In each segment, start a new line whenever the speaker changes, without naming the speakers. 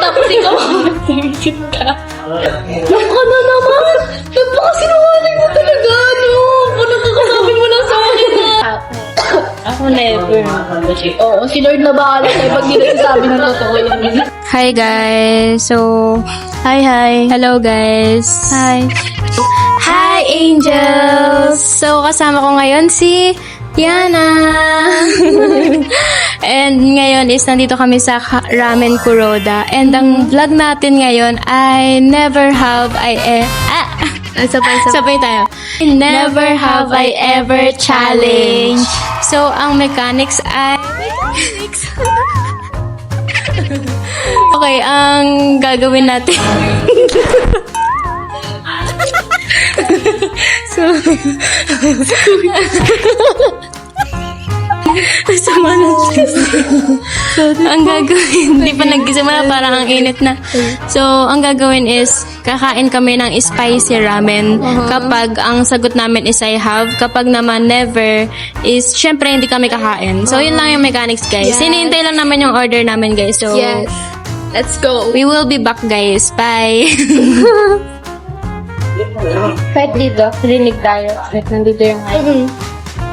tapos ikaw mag-isip ka. Baka na naman! Napakasinungaling mo talaga, ano? Kung nakakasabi mo lang sa akin na. Ako never. Oo, si Lord na bahala sa'yo pag hindi nagsasabi ng totoo yun.
Hi guys. So, hi. Hello guys. Hi. Hi angels. So, kasama ko ngayon si Yana. And ngayon is nandito kami sa Ramen Kuroda. And ang vlog natin ngayon ay Never Have I Sabay tayo. Never Have I Ever Challenge. So, ang mechanics ay... Okay, ang gagawin natin... So, ang gagawin, hindi pa nagsimula, parang ang init na. So, ang gagawin is, kakain kami ng spicy ramen. Kapag ang sagot namin is I have, kapag naman never, is syempre hindi kami kakain. So, yun lang yung mechanics, guys. Hinihintay lang naman yung order namin, guys. So,
Yes. Let's go.
we will be back, guys. Bye!
Kahit dito, rinig tayo. Kahit nandito yung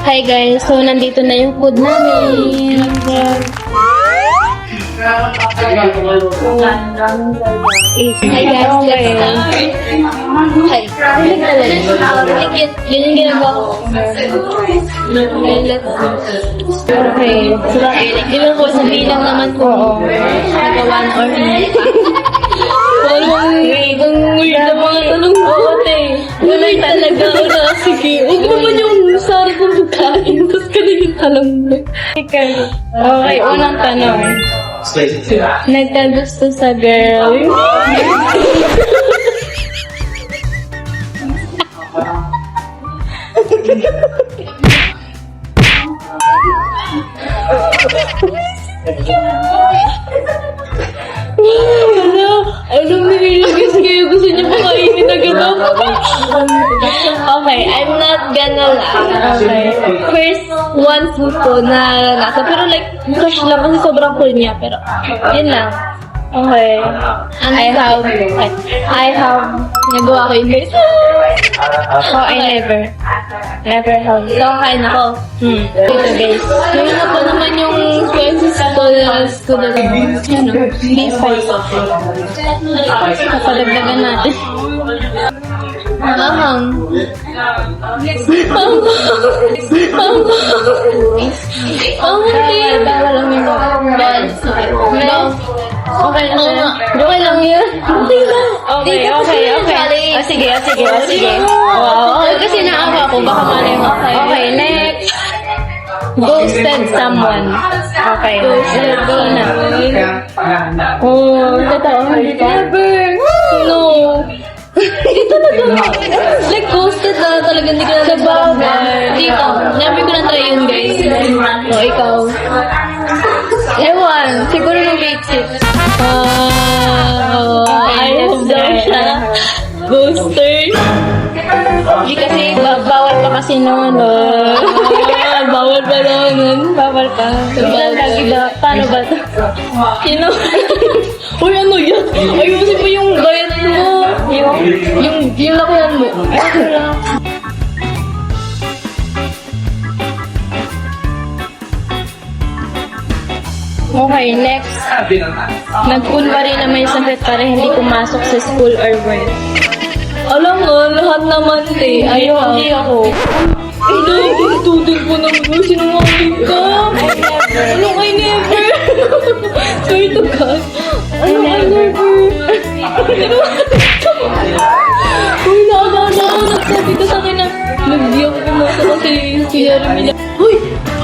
Hi guys, so nandito na yung food namin. Hi guys, let's start. Hi. Rinig talaga. Yun yung ginagawa ko. Okay. Ilan ko, sabihin lang naman ko. Nagawan or hindi. Walang weird na mga tanong ko, ate. Walang talaga. Sige, huwag naman yung sarap ng pagkain. Tapos ka na yung talong mo. Okay, unang tanong. Nagkagusto sa girl. Alam mo nilagis kayo, gusto niyo pakainin agad ako. Okay, I'm not gonna lie. Okay. First, one food ko na nasa, pero like, crush lang kasi sobrang cool niya, pero yun lang. Okay. I have, nagawa ko yun guys. Oh, I never have. So, kain ako. Ito guys. Ngayon na po naman yung spices ko na ano, beef spice. Kapadagdagan natin. Bawal lang yun. Okay lang yun. Okay. Sige. Wow. Kasi naawa ko, baka malay mo. Okay, next. Ghosted someone. Okay. Ghosted, go na. Oh, totoo. Never. No. Hindi talaga. Like, ghosted na talaga. Hindi ko na nagbabagal. Dito. Never ko na try yun, guys. O, ikaw. Ewan. Siguro nung grade 6. Ayos daw siya. Ghoster. Hindi kasi, bawal pa kasi noon. Bawal pa noon. Bawal pa. Lagi ba? Paano ba ito? Sino? Uy, ano yan? Ayusin mo yung bayad mo. Yung lakihan mo. Okay, next. Nagkunwari na may sakit para hindi pumasok sa school or work. Alam mo, lahat naman ayaw, hindi ako. Hindi, tutudin ko naman. Sinungaling ka. Ano, I never. Swear to God. Ano, I never. Uy, naalala ko. Nagsabi ka sa akin na nag-diyak ko mo sa kasi si Jeremy na.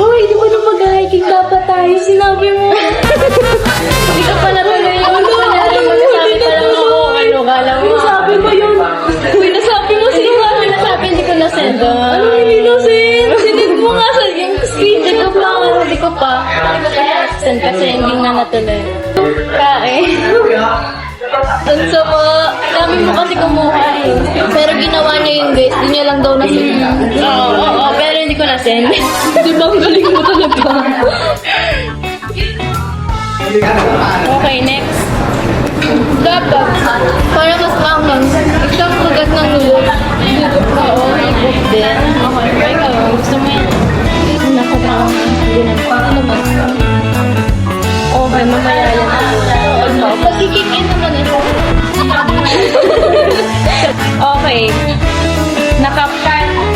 Hoy, di ba nung mag-hiking dapat tayo? Sinabi mo. Hindi ka pala tuloy yun. Kunyari mo, nasabi pa lang ako. Ano, kala mo. Nasabi mo yun. Uy, nasabi mo. Sino nga ako nasabi? Hindi ko nasend. Ano, hindi nasend? Sinend mo nga sa yung screen. Hindi ko pa. Hindi ko pa send kasi hindi nga natuloy. Kain. Ang sama. Dami mo kasi kumuha eh. Pero ginawa niya yun guys. Di niya lang daw nasend. Oo. Pero hindi ko nasend. Di ba ang galing mo talaga? Okay, next. Dapat, para mas maangang, isang kagat ng noodles. Higop ka o higop din. Okay, try ka. Gusto mo yan? Nakabang. Ano naman? Okay, mamaya yan. Pag-kick in naman ito.
Okay.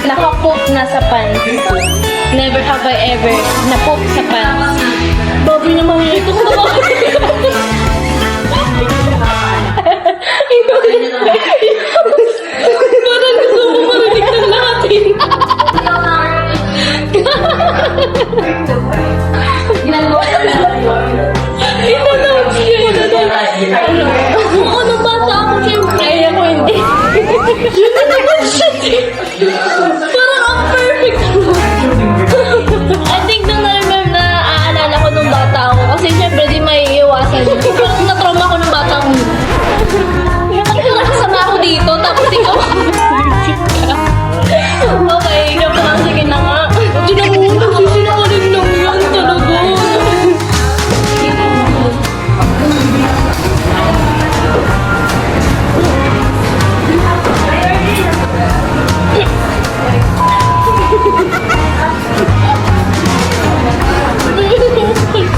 Nakapoop na sa pants. Never have I ever napoop sa pants.
Babi naman ito. Parang gusto mo marinig ng natin. Itatawag siya. Oo, nung bata ako siyempre.
Ay, ako hindi.
Yun na naman siya. Parang ang perfect mo. I think nung naaalala ko nung bata ako. Kasi siyempre di may iwasan. Parang na-trauma ko nung bata ako. Nakasama ako dito. Tapos ikaw. Okay, joke lang. Sige na nga. Hindi na muna. Sisinakaling lang yan talaga.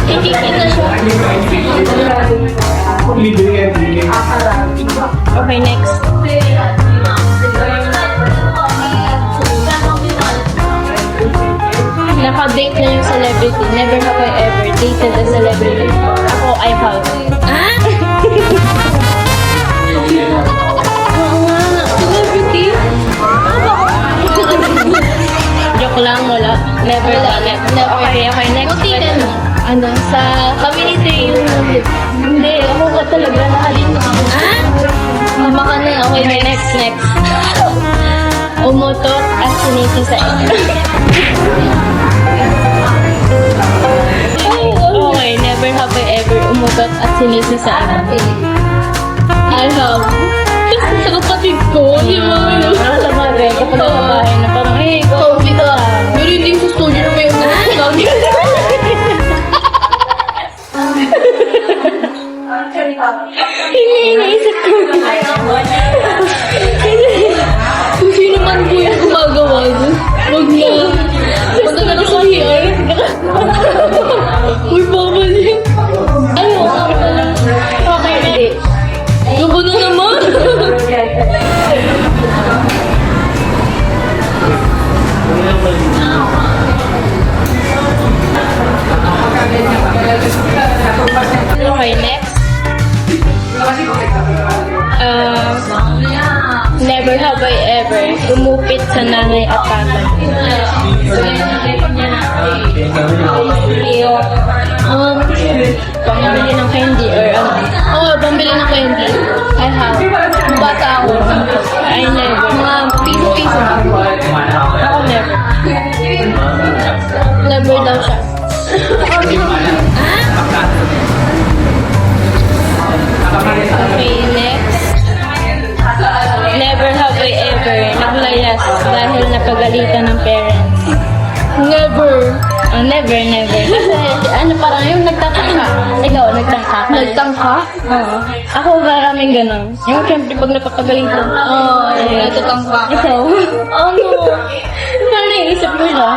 Kikikin na siya.
Okay, next. Naka-date na yung celebrity. Never have I ever dated a celebrity. Ako, I have.
Oo nga. Celebrity?
Joke lang, wala. Never done it. Okay, next.
Buti ka na. Ano, sa community yung
Hindi, ako ka talaga. Nahalin mo ako.
mama ka na. Okay,
Okay, next. Umutot at sinisi sa Okay, never have I ever umutot at sinisi sa
I have. Kasi sa kapatid ko, di ba?
Sa bagay, kapag nakabahay na parang, hey, go.
Kobe ka. Pero hindi sa studio na may lagi.
Hindi, iniisip ko.
Kung sino man po yung gumagawa nun, huwag na. Punta na sa CR. Uy, babalik. Ayaw nga pala.
Okay, hindi.
Gabo na naman.
Okay, next. Never have I ever umupit sa nanay at tatay. Pamili ng candy or ano.
Oo, pambili ng candy. I have. Bata ako.
I never.
Mga piso-piso.
Ako never.
Never daw siya.
Okay, next. Never have I ever naglayas dahil napagalitan ng parents.
Never.
Never. Kasi ano parang yung nagtatangka. Ikaw, nagtangka ka.
Nagtangka?
Oo. Ako maraming ganun. Yung siyempre pag napapagalitan.
Oo, nagtatangka.
Ikaw? Oh no. Parang naiisip mo siya.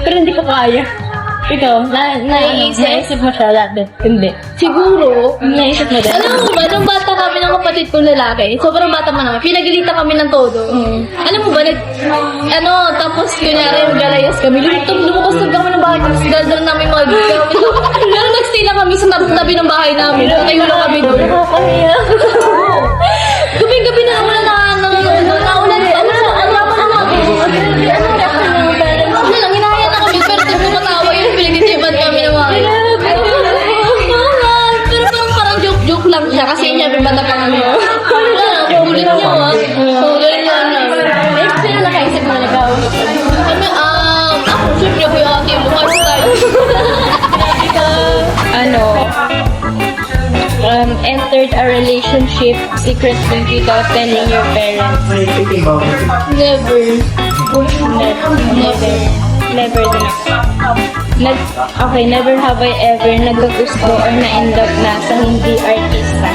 Pero hindi ko kaya. Ikaw, naiisip mo siya dati. Hindi.
Siguro,
Naisip mo din.
alam mo ba, nung bata kami ng kapatid kong lalaki, sobrang bata man naman, pinagalitan kami ng todo. Alam mo ba, tapos kunyari, galayas kami, lumabas na kami ng bahay, tapos daldal namin mga gamit. Pero nagstila kami sa tabi ng bahay namin, tayo lang kami doon.
Nakakaya.
Gabi-gabi na naulan ano lang, hinahaya na kami, pero di bumatawa yun, pinagtitipan kami ng mga pero parang joke lang siya, kasi siyempre bata pa kami. Kulit niyo kulit niyo
Next, sino nakaisip mo ikaw?
Kami, ako, siyempre ako yung ate, lumayos tayo.
Entered a relationship secretly without telling your parents.
Never.
Never din ako. Okay, never have I ever nagkagusto or na-in love na sa hindi artista.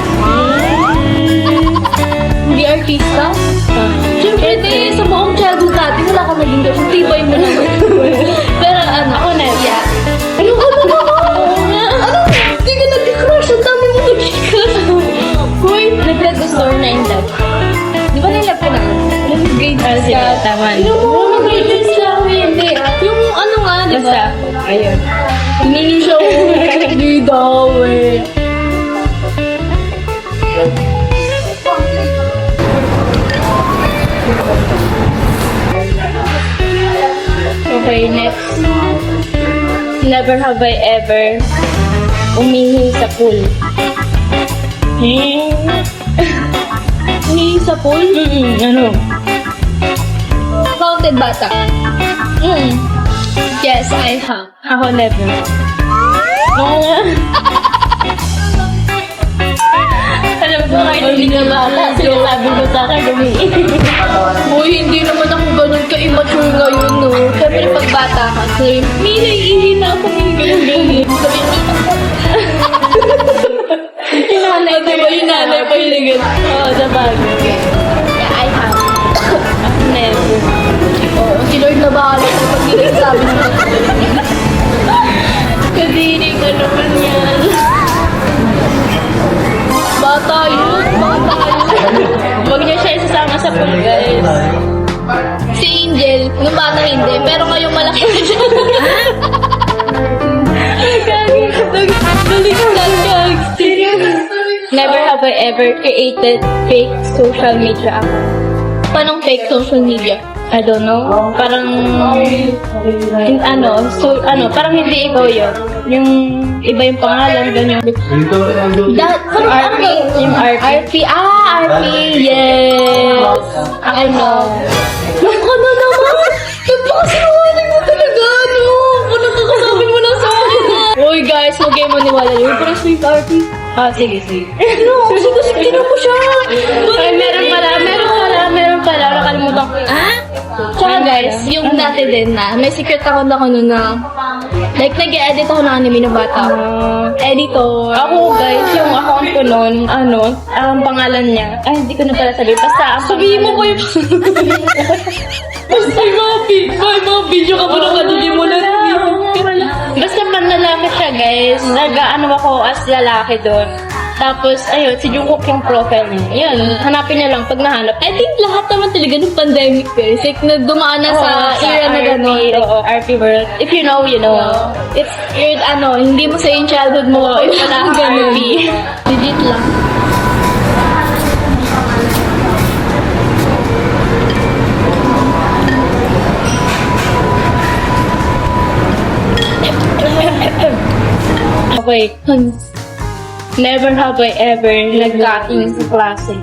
Okay, next. Never have I ever umihi sa pool.
Umihi sa pool?
Ano?
Counted bata. Yes, I have.
Ako never. Alam ko kahit hindi na bata, sinasabi ko sa akin umihi.
Uy, hindi naman ako ganun ka-immature ngayon, no? Siyempre, pag bata ka, sabi, may naiihi na ako, may ganun. Sabi,
Yung nanay ko ba? Yung nanay ko yung ganun. Oo, sa bagay.
yeah, I have.
Ako never.
Oo, si Lord na bahala sa pag hindi sabi ng
Kadiri ka naman yan.
bata yun.
Huwag niyo siya isasama sa pool, guys.
Si Angel, nung bata hindi, pero ngayong malaki na siya.
Never have I ever created fake social media account.
Panong fake social media?
I don't know. Parang, parang hindi ikaw yun. Yung iba yung pangalan, ganyan.
RP.
Yung RP.
RP. RP. Yes. Ano? Ano naman? Nagpakasinungaling mo talaga, ano? Ano kakasabi mo lang sa akin, ha? Uy, guys, huwag kayo maniwala yun. Parang sweet RP.
Ah, sige.
Ano? Kasi tinan mo siya.
Ay, meron pala. Nakalimutan ko.
Tsaka guys, yung dati din na, may secret account ako nun na, like, nag-edit ako ng anime ng bata. Editor.
Ako, guys, yung account ko nun, ang pangalan niya. Ay, hindi ko na pala sabihin. Basta, ang
Sabihin mo kayo. Basta yung mga video ka mo nung hindi mo na
Basta panlalaki siya, guys. Nag-ano ako as lalaki doon. Tapos, ayun, si Jungkook yung profile niya. Yun, hanapin niya lang pag nahanap.
I think lahat naman talaga ng pandemic guys. Like, nagdumaan na sa era na gano'n. Like,
Oo, RP world. If you know, you know.
it's weird, hindi mo sa yung childhood mo.
Yung pala
Ganun.
RP.
Legit lang.
Okay. Never have I ever nag-cutting sa klase.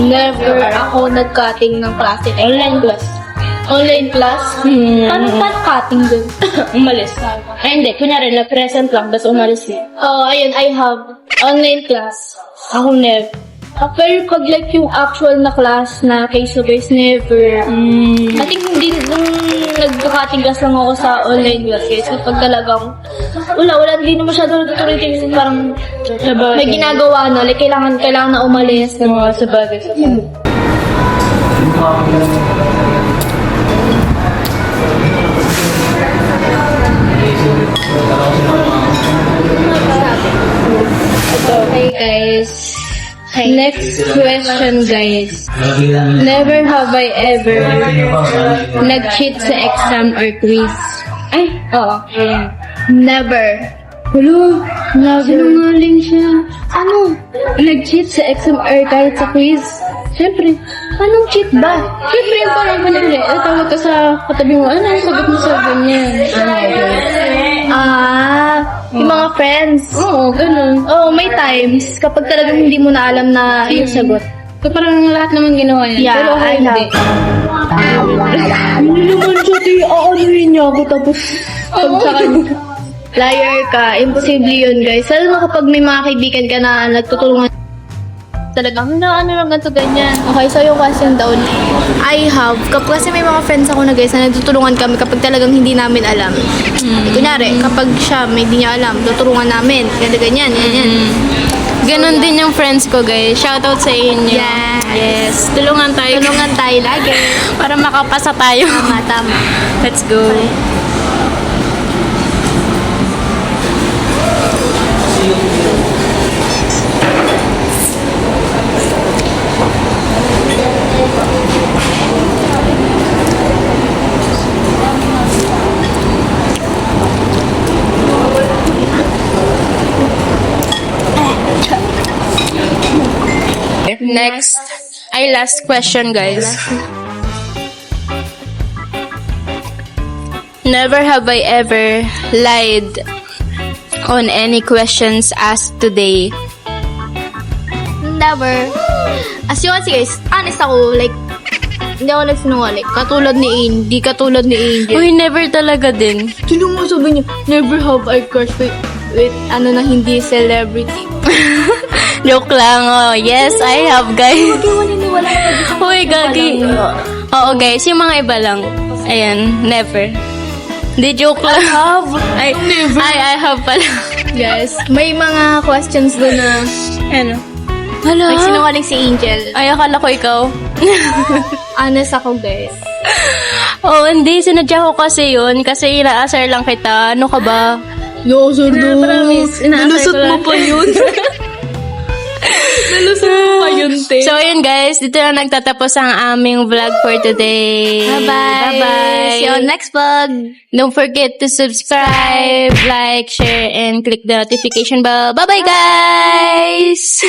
Never ako nag-cutting ng klase.
Online class.
Online class? Paano cutting dun?
Umalis. Ay, hindi. Kunyari, nag-present lang, tapos umalis eh.
Oh, ayun, I have online class.
Ako never.
Pero pag like yung actual na class na face-to-face, never. I think hindi, nung nagka-cutting class lang ako sa online class, kasi pag talagang, wala, hindi na masyado natutuloy kasi parang may ginagawa na, like kailangan na umalis.
Sa bagay.
Okay guys. Next question guys. Never have I ever nag-cheat sa exam or quiz. Ay, oo. Never. Hello, sinungaling siya. Ano? Nag-cheat sa exam or kahit sa quiz? Siyempre. Anong cheat ba? Siyempre, yung parang manali. Tawag ka sa katabi mo. Ano ang sagot mo sa ganyan? Yung mga friends. Oo, ganun. Oo, may times kapag talagang hindi mo na alam na yung sagot.
So, parang lahat naman ginawa yan.
Yeah,
Pero ako
I
hindi.
Hindi naman siya, aanuhin niya ako tapos pag sa kanya. Liar ka, imposible yun guys. Lalo na kapag may mga kaibigan ka na nagtutulungan talagang ano lang ganito ganyan. Okay, so yung question down, I have, kasi may mga friends ako na guys na nagtutulungan kami kapag talagang hindi namin alam. Kunyari, kapag siya may hindi niya alam, tutulungan namin. Ganyan.
Ganon din yung friends ko, guys. Shoutout sa inyo. Yes. Tulungan tayo
lagi.
para makapasa tayo.
Tama.
Let's go. Next, last question, guys. Never have I ever lied on any questions asked today.
Never. As yun kasi guys, honest ako, like, hindi ako nagsinungaling. Katulad ni Angel.
Uy, never talaga din.
Sino mo sabi niya, never have I crushed with ano na hindi celebrity.
Joke lang, oh. Yes, I have, guys.
Wala
Uy, gagi. Oo, guys, yung mga iba lang. Ayan, never. Di joke lang. Ay, never. I have pala.
Guys, may mga questions doon na
Ano? Hala.
nagsinungaling si Angel.
Ay, akala ko ikaw.
Honest ako, guys.
Oh, hindi. Sinadya ko kasi yun. Kasi ina-asar lang kita. Ano ka ba?
No, sir, no.
Promise.
Nalusot mo pa yun. Nalusot mo pa yun, te.
So, yun guys. Dito na nagtatapos ang aming vlog for today.
Bye-bye.
Bye-bye.
See you on next vlog.
Don't forget to subscribe, like, share, and click the notification bell. Bye-bye, guys!